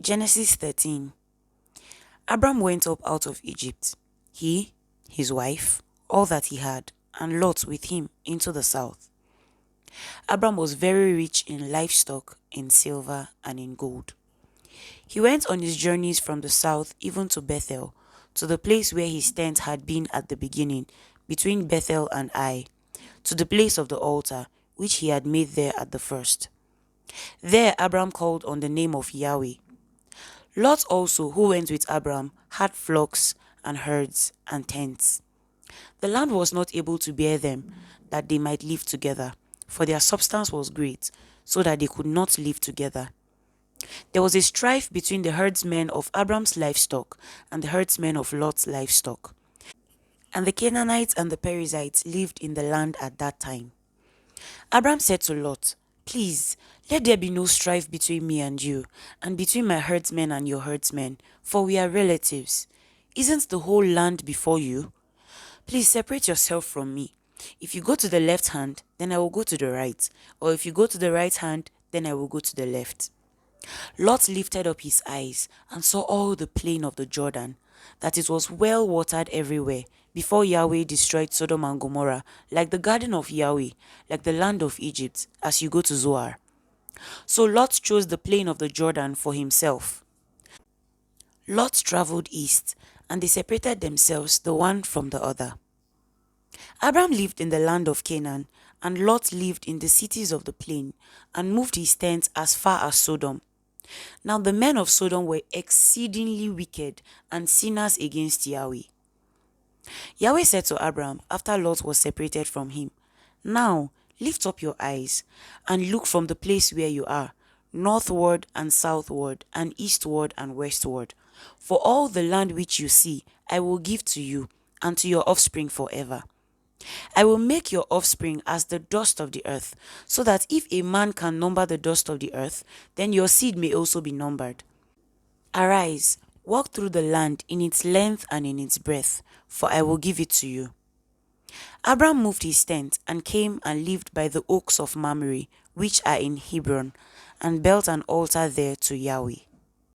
Genesis 13. Abram went up out of Egypt, he, his wife, all that he had, and Lot with him into the south. Abram was very rich in livestock, in silver, and in gold. He went on his journeys from the south even to Bethel, to the place where his tent had been at the beginning, between Bethel and Ai, to the place of the altar, which he had made there at the first. There Abram called on the name of Yahweh. Lot also, who went with Abram, had flocks and herds and tents. The land was not able to bear them, that they might live together, for their substance was great, so that they could not live together. There was a strife between the herdsmen of Abram's livestock and the herdsmen of Lot's livestock. And the Canaanites and the Perizzites lived in the land at that time. Abram said to Lot, "Please, let there be no strife between me and you, and between my herdsmen and your herdsmen, for we are relatives. Isn't the whole land before you? Please separate yourself from me. If you go to the left hand, then I will go to the right, or if you go to the right hand, then I will go to the left." Lot lifted up his eyes and saw all the plain of the Jordan, that it was well watered everywhere, before Yahweh destroyed Sodom and Gomorrah, like the garden of Yahweh, like the land of Egypt, as you go to Zoar. So Lot chose the plain of the Jordan for himself. Lot traveled east, and they separated themselves the one from the other. Abram lived in the land of Canaan, and Lot lived in the cities of the plain, and moved his tent as far as Sodom. Now the men of Sodom were exceedingly wicked and sinners against Yahweh. Yahweh said to Abram after Lot was separated from him, "Now lift up your eyes and look from the place where you are, northward and southward and eastward and westward. For all the land which you see, I will give to you and to your offspring forever. I will make your offspring as the dust of the earth, so that if a man can number the dust of the earth, then your seed may also be numbered. Arise, walk through the land in its length and in its breadth, for I will give it to you." Abram moved his tent and came and lived by the oaks of Mamre, which are in Hebron, and built an altar there to Yahweh.